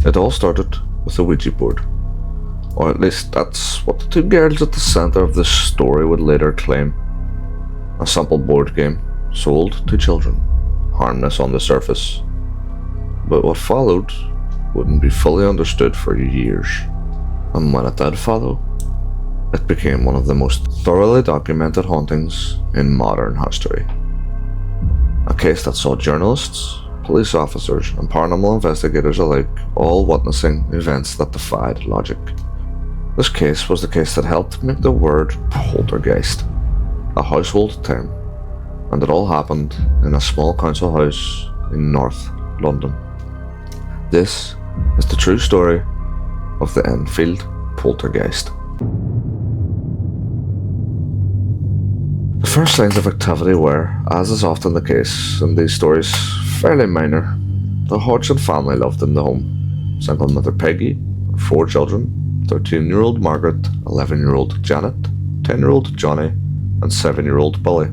It all started with a Ouija board, or at least that's what the two girls at the centre of this story would later claim. A simple board game sold to children, harmless on the surface, but what followed wouldn't be fully understood for years, and when it did follow, it became one of the most thoroughly documented hauntings in modern history. A case that saw journalists, police officers, and paranormal investigators alike all witnessing events that defied logic. This case was the case that helped make the word poltergeist a household term, and it all happened in a small council house in North London. This is the true story of the Enfield Poltergeist. The first signs of activity were, as is often the case in these stories, fairly minor. The Hodgson family lived in the home. Single mother Peggy, 4 children, 13-year-old Margaret, 11-year-old Janet, 10-year-old Johnny, and 7-year-old Billy.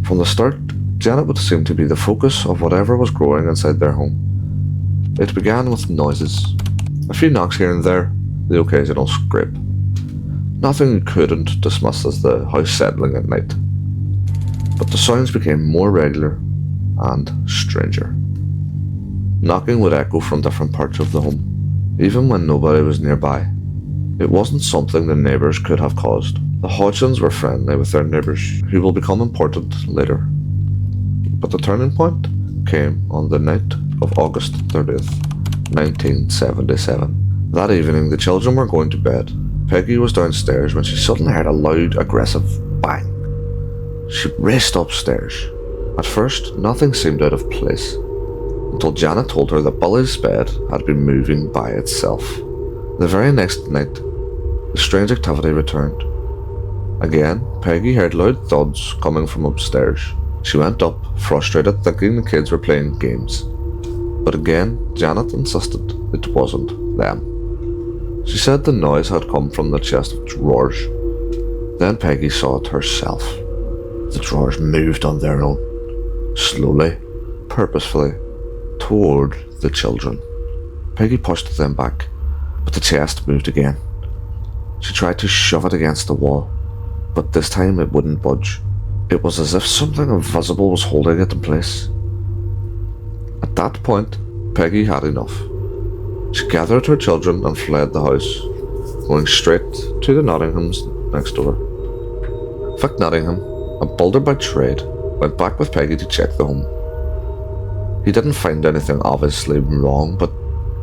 From the start, Janet would seem to be the focus of whatever was growing inside their home. It began with noises. A few knocks here and there, the occasional scrape. Nothing you couldn't dismiss as the house settling at night. But the sounds became more regular and stranger. Knocking would echo from different parts of the home, even when nobody was nearby. It wasn't something the neighbours could have caused. The Hodgsons were friendly with their neighbours, who will become important later. But the turning point came on the night of August 30th, 1977. That evening, the children were going to bed. Peggy was downstairs when she suddenly heard a loud, aggressive bang. She raced upstairs. At first, nothing seemed out of place, until Janet told her that Billy's bed had been moving by itself. The very next night, the strange activity returned. Again, Peggy heard loud thuds coming from upstairs. She went up, frustrated, thinking the kids were playing games. But again, Janet insisted it wasn't them. She said the noise had come from the chest of drawers. Then Peggy saw it herself. The drawers moved on their own, slowly, purposefully, toward the children. Peggy pushed them back, but the chest moved again. She tried to shove it against the wall, but this time it wouldn't budge. It was as if something invisible was holding it in place. At that point, Peggy had enough. She gathered her children and fled the house, going straight to the Nottinghams next door. Vic Nottingham, a builder by trade, went back with Peggy to check the home. He didn't find anything obviously wrong, but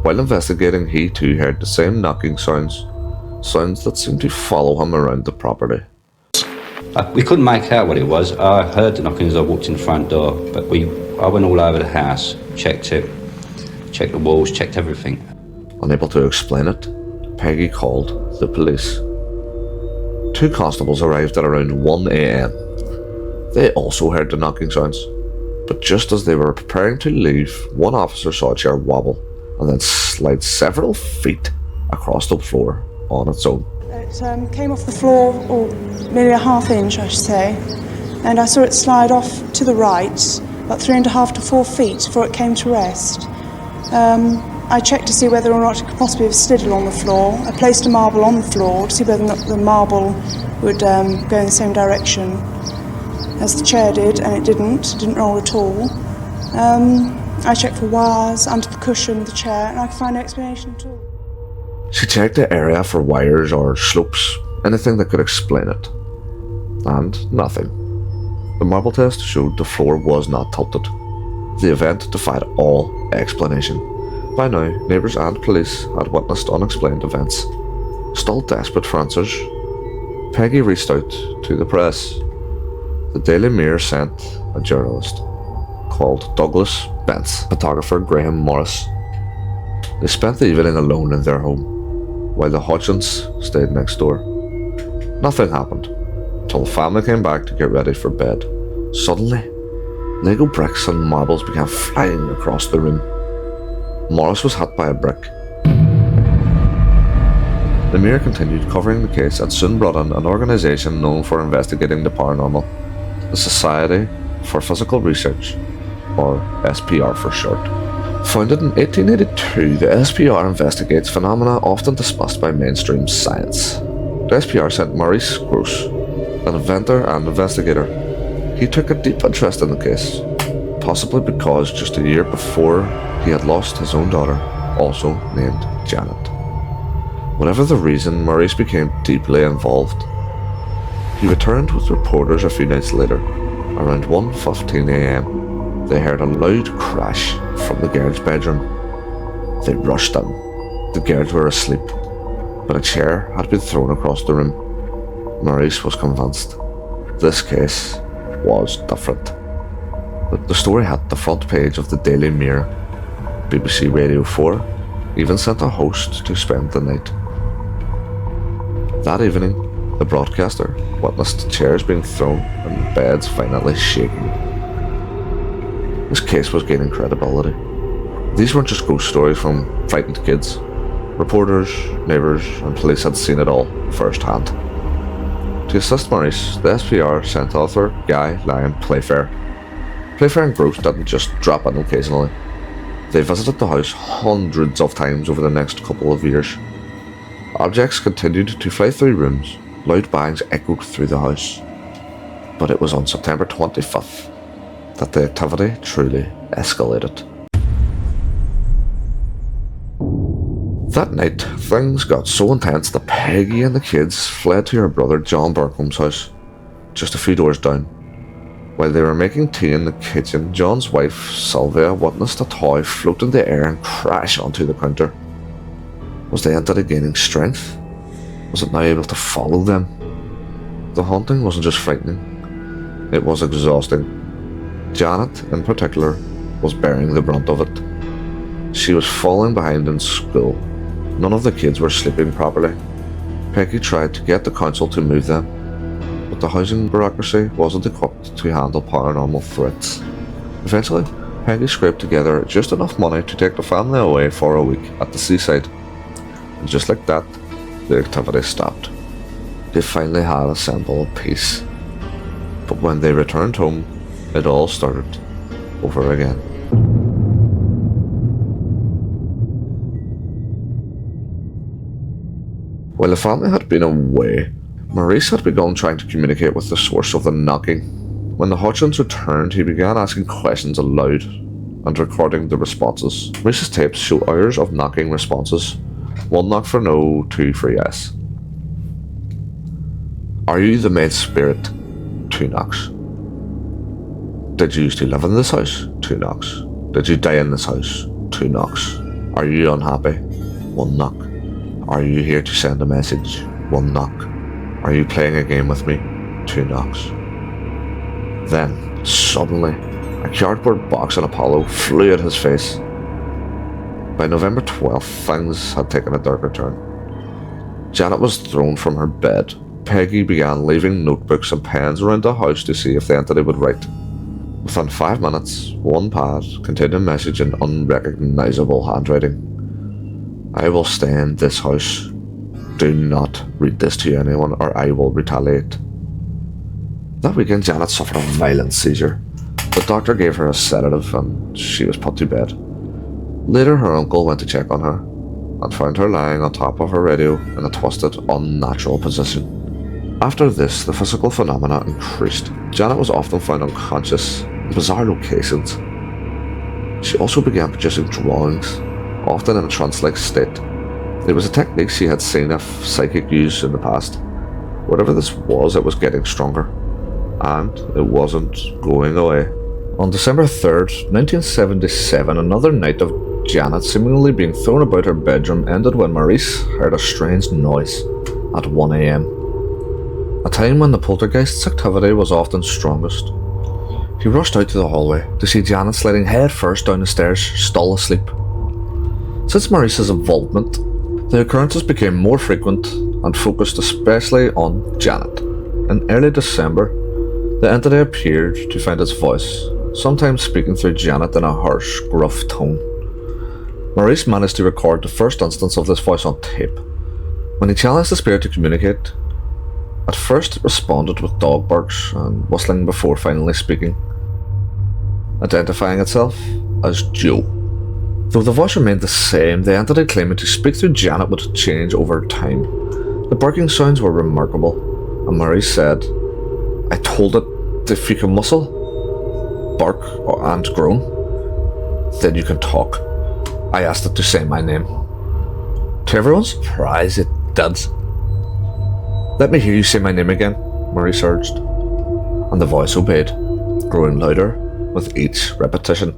while investigating, he too heard the same knocking sounds that seemed to follow him around the property. We couldn't make out what it was. I heard the knocking as I walked in the front door, but I went all over the house, checked it, checked the walls, checked everything. Unable to explain it, Peggy called the police. 2 constables arrived at around 1 a.m. They also heard the knocking sounds, but just as they were preparing to leave, one officer saw a chair wobble and then slide several feet across the floor on its own. It came off the floor, or nearly a ½ inch, I should say, and I saw it slide off to the right, about 3.5 to 4 feet before it came to rest. I checked to see whether or not it could possibly have slid along the floor. I placed a marble on the floor to see whether or not the marble would go in the same direction as the chair did, and it didn't roll at all. I checked for wires under the cushion of the chair, and I could find no explanation at all. She checked the area for wires or slopes, anything that could explain it. And nothing. The marble test showed the floor was not tilted. The event defied all explanation. By now, neighbours and police had witnessed unexplained events. Still desperate for answers, Peggy reached out to the press. The Daily Mirror sent a journalist called Douglas Bence, photographer Graham Morris. They spent the evening alone in their home, while the Hodgsons stayed next door. Nothing happened until the family came back to get ready for bed. Suddenly, Lego bricks and marbles began flying across the room. Morris was hit by a brick. The Mirror continued covering the case and soon brought in an organisation known for investigating the paranormal, the Society for Physical Research, or SPR for short. Founded in 1882, the SPR investigates phenomena often dismissed by mainstream science. The SPR sent Maurice Grosse, an inventor and investigator. He took a deep interest in the case, possibly because just a year before he had lost his own daughter, also named Janet. Whatever the reason, Maurice became deeply involved. He returned with reporters a few nights later. Around 1:15 a.m, they heard a loud crash from the guard's bedroom. They rushed in. The guards were asleep, but a chair had been thrown across the room. Maurice was convinced this case was different. But the story hit the front page of the Daily Mirror. BBC Radio 4 even sent a host to spend the night. That evening, the broadcaster witnessed chairs being thrown and beds violently shaking. This case was gaining credibility. These weren't just ghost stories from frightened kids. Reporters, neighbours and police had seen it all firsthand. To assist Maurice, the SPR sent author Guy Lyon Playfair. Playfair and Grosse didn't just drop in occasionally. They visited the house hundreds of times over the next couple of years. Objects continued to fly through rooms, loud bangs echoed through the house. But it was on September 25th that the activity truly escalated. That night, things got so intense that Peggy and the kids fled to her brother John Burcombe's house, just a few doors down. While they were making tea in the kitchen, John's wife, Sylvia, witnessed a toy float in the air and crash onto the counter. Was the entity gaining strength? Was it now able to follow them? The haunting wasn't just frightening, it was exhausting. Janet, in particular, was bearing the brunt of it. She was falling behind in school. None of the kids were sleeping properly. Peggy tried to get the council to move them, but the housing bureaucracy wasn't equipped to handle paranormal threats. Eventually, Peggy scraped together just enough money to take the family away for a week at the seaside. And just like that, the activity stopped. They finally had a symbol of peace. But when they returned home, it all started over again. While the family had been away, Maurice had begun trying to communicate with the source of the knocking. When the Hodgsons returned, he began asking questions aloud and recording the responses. Maurice's tapes show hours of knocking responses. 1 knock for no, 2 for yes. Are you the maid spirit? 2 knocks. Did you used to live in this house? 2 knocks. Did you die in this house? 2 knocks. Are you unhappy? 1 knock. Are you here to send a message? 1 knock. Are you playing a game with me? 2 knocks. Then, suddenly, a cardboard box and Apollo flew at his face. By November 12th, things had taken a darker turn. Janet was thrown from her bed. Peggy began leaving notebooks and pens around the house to see if the entity would write. Within 5 minutes, one pad contained a message in unrecognizable handwriting. I will stay in this house. Do not read this to anyone or I will retaliate. That weekend, Janet suffered a violent seizure. The doctor gave her a sedative and she was put to bed. Later, her uncle went to check on her and found her lying on top of her radio in a twisted, unnatural position. After this, the physical phenomena increased. Janet was often found unconscious in bizarre locations. She also began producing drawings, often in a trance-like state. It was a technique she had seen a psychic use in the past. Whatever this was, it was getting stronger. And it wasn't going away. On December 3rd, 1977, another night of Janet seemingly being thrown about her bedroom ended when Maurice heard a strange noise at 1 a.m. A time when the poltergeist's activity was often strongest. He rushed out to the hallway to see Janet sliding head first down the stairs, still asleep. Since Maurice's involvement, the occurrences became more frequent and focused especially on Janet. In early December, the entity appeared to find its voice, sometimes speaking through Janet in a harsh, gruff tone. Maurice managed to record the first instance of this voice on tape. When he challenged the spirit to communicate, at first it responded with dog barks and whistling before finally speaking, identifying itself as Joe. Though the voice remained the same, the entity claiming to speak through Janet would change over time. The barking sounds were remarkable, and Murray said, "I told it that if you can whistle, bark, and groan, then you can talk. I asked it to say my name." To everyone's surprise, it did. "Let me hear you say my name again," Murray surged, and the voice obeyed, growing louder with each repetition.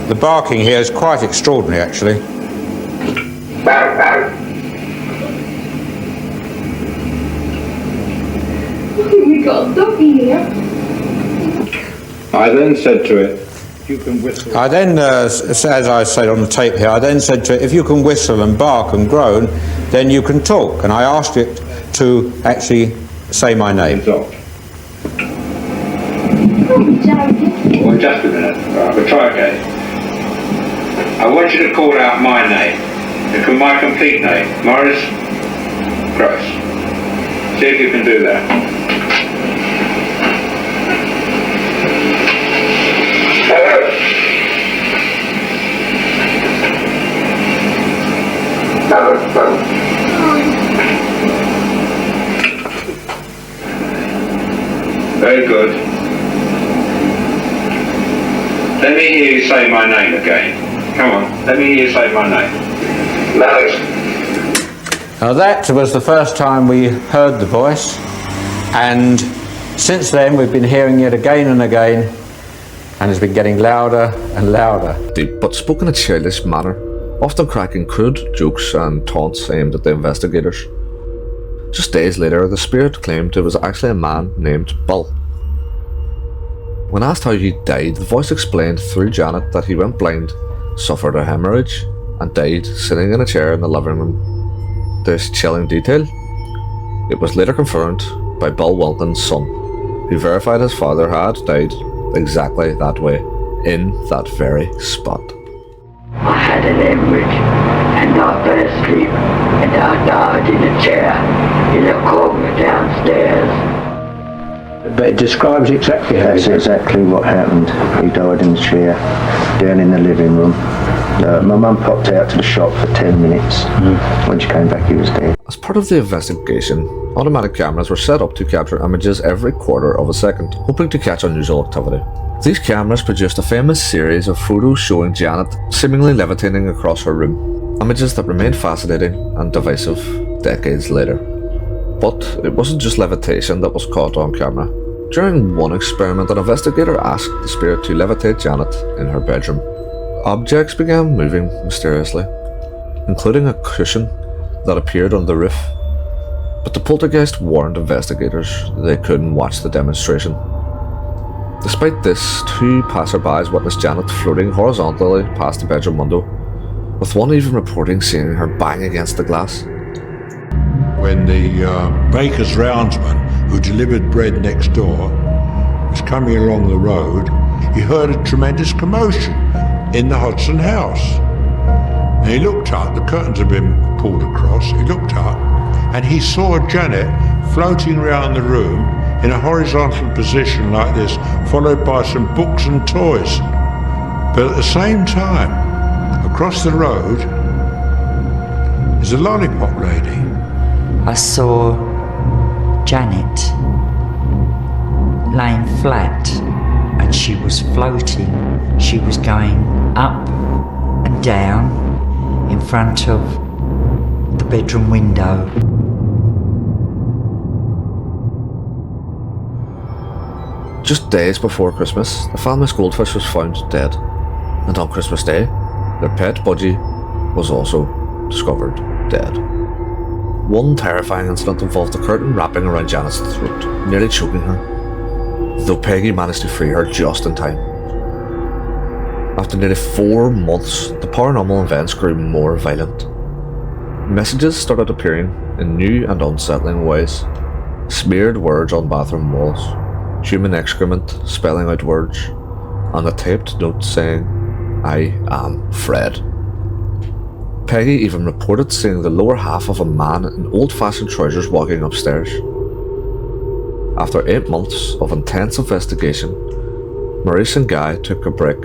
The barking here is quite extraordinary, actually. We got a doggy here. I then said to it, "You can whistle." I then, as I said on the tape here, I then said to it, "If you can whistle and bark and groan, then you can talk." And I asked it to actually say my name. Oh, Jackie. Well, just a minute. Right, we'll try again. I want you to call out my name. My complete name. Morris Gross. See if you can do that. Very good. Let me hear you say my name again. Come on, let me hear you say my name. Now that was the first time we heard the voice, and since then we've been hearing it again and again, and it's been getting louder and louder. Deep, but spoken in a childish manner, often cracking crude jokes and taunts aimed at the investigators. Just days later, the spirit claimed it was actually a man named Bill. When asked how he died, the voice explained through Janet that he went blind, suffered a hemorrhage, and died sitting in a chair in the living room. This chilling detail, it was later confirmed by Bill Wilkins' son, who verified his father had died exactly that way, in that very spot. I had an hemorrhage and I fell asleep and I died in a chair in a corner downstairs. But it describes exactly how That's exactly what happened. He died in the chair, down in the living room. My mum popped out to the shop for 10 minutes. When she came back, he was dead. As part of the investigation, automatic cameras were set up to capture images every quarter of a second, hoping to catch unusual activity. These cameras produced a famous series of photos showing Janet seemingly levitating across her room, images that remained fascinating and divisive decades later. But it wasn't just levitation that was caught on camera. During one experiment, an investigator asked the spirit to levitate Janet in her bedroom. Objects began moving mysteriously, including a cushion that appeared on the roof. But the poltergeist warned investigators they couldn't watch the demonstration. Despite this, two passerbys witnessed Janet floating horizontally past the bedroom window, with one even reporting seeing her bang against the glass. When the baker's roundsman, who delivered bread next door, was coming along the road, he heard a tremendous commotion in the Hodgson house. And he looked up, the curtains had been pulled across, he looked up, and he saw Janet floating around the room in a horizontal position like this, followed by some books and toys. But at the same time, across the road, is a lollipop lady. I saw Janet laying flat and she was floating. She was going up and down in front of the bedroom window. Just days before Christmas, the family's goldfish was found dead, and on Christmas Day, their pet Budgie was also discovered dead. One terrifying incident involved a curtain wrapping around Janet's throat, nearly choking her, though Peggy managed to free her just in time. After nearly 4 months, the paranormal events grew more violent. Messages started appearing in new and unsettling ways. Smeared words on bathroom walls, human excrement spelling out words, and a taped note saying, "I am Fred." Peggy even reported seeing the lower half of a man in old-fashioned trousers walking upstairs. After 8 months of intense investigation, Maurice and Guy took a break,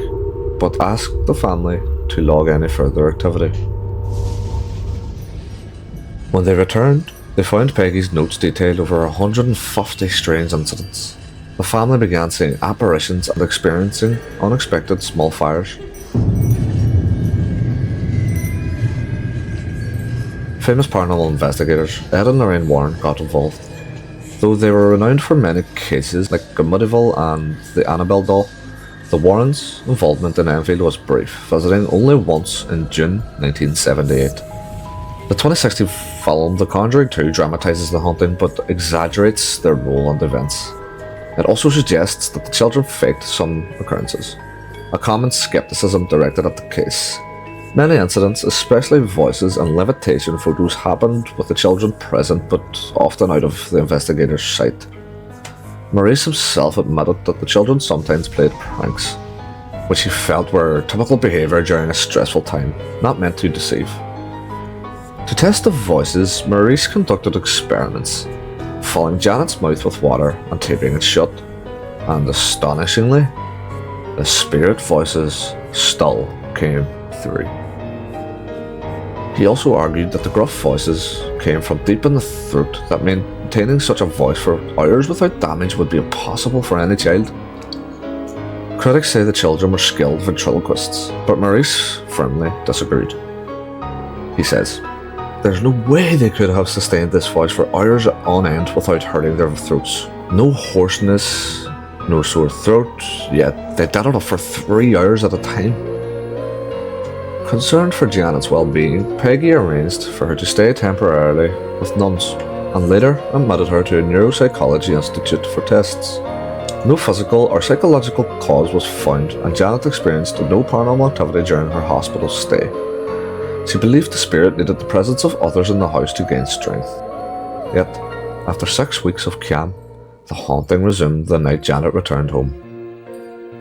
but asked the family to log any further activity. When they returned, they found Peggy's notes detailed over 150 strange incidents. The family began seeing apparitions and experiencing unexpected small fires. Famous paranormal investigators Ed and Lorraine Warren got involved. Though they were renowned for many cases like Amityville and the Annabelle doll, the Warrens' involvement in Enfield was brief, visiting only once in June 1978. The 2016 film The Conjuring 2 dramatises the haunting but exaggerates their role and events. It also suggests that the children faked some occurrences, a common skepticism directed at the case. Many incidents, especially voices and levitation photos, happened with the children present but often out of the investigator's sight. Maurice himself admitted that the children sometimes played pranks, which he felt were typical behaviour during a stressful time, not meant to deceive. To test the voices, Maurice conducted experiments, filling Janet's mouth with water and taping it shut, and astonishingly, the spirit voices still came through. He also argued that the gruff voices came from deep in the throat, that maintaining such a voice for hours without damage would be impossible for any child. Critics say the children were skilled ventriloquists, but Maurice firmly disagreed. He says, "There's no way they could have sustained this voice for hours on end without hurting their throats. No hoarseness, no sore throat, yet they did it for 3 hours at a time." Concerned for Janet's well-being, Peggy arranged for her to stay temporarily with nuns, and later admitted her to a neuropsychology institute for tests. No physical or psychological cause was found, and Janet experienced no paranormal activity during her hospital stay. She believed the spirit needed the presence of others in the house to gain strength. Yet, after 6 weeks of calm, the haunting resumed the night Janet returned home.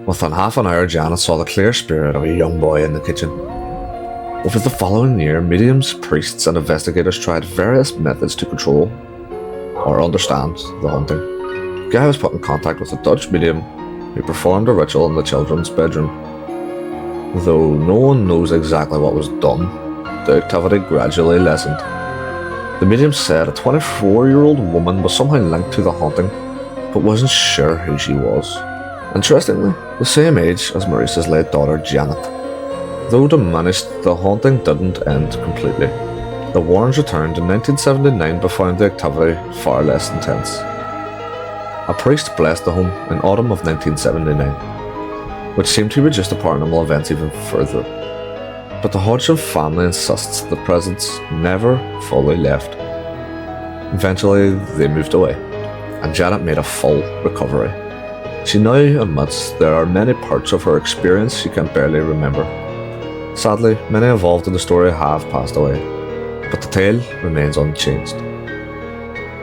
Within half an hour, Janet saw the clear spirit of a young boy in the kitchen. Over the following year, mediums, priests and investigators tried various methods to control or understand the haunting. Guy was put in contact with a Dutch medium who performed a ritual in the children's bedroom. Though no one knows exactly what was done, the activity gradually lessened. The medium said a 24-year-old woman was somehow linked to the haunting, but wasn't sure who she was. Interestingly, the same age as Maurice's late daughter Janet. Though diminished, the haunting didn't end completely. The Warrens returned in 1979 but found the activity far less intense. A priest blessed the home in autumn of 1979, which seemed to reduce the paranormal events even further. But the Hodgson family insists the presence never fully left. Eventually, they moved away, and Janet made a full recovery. She now admits there are many parts of her experience she can barely remember. Sadly, many involved in the story have passed away, but the tale remains unchanged.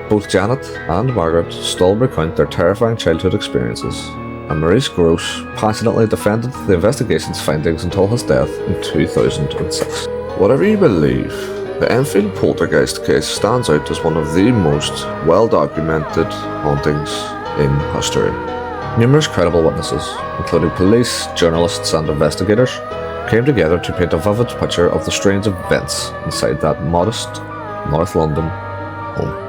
Both Janet and Margaret still recount their terrifying childhood experiences, and Maurice Gross passionately defended the investigation's findings until his death in 2006. Whatever you believe, the Enfield Poltergeist case stands out as one of the most well-documented hauntings in history. Numerous credible witnesses, including police, journalists and investigators, came together to paint a vivid picture of the strange events inside that modest North London home.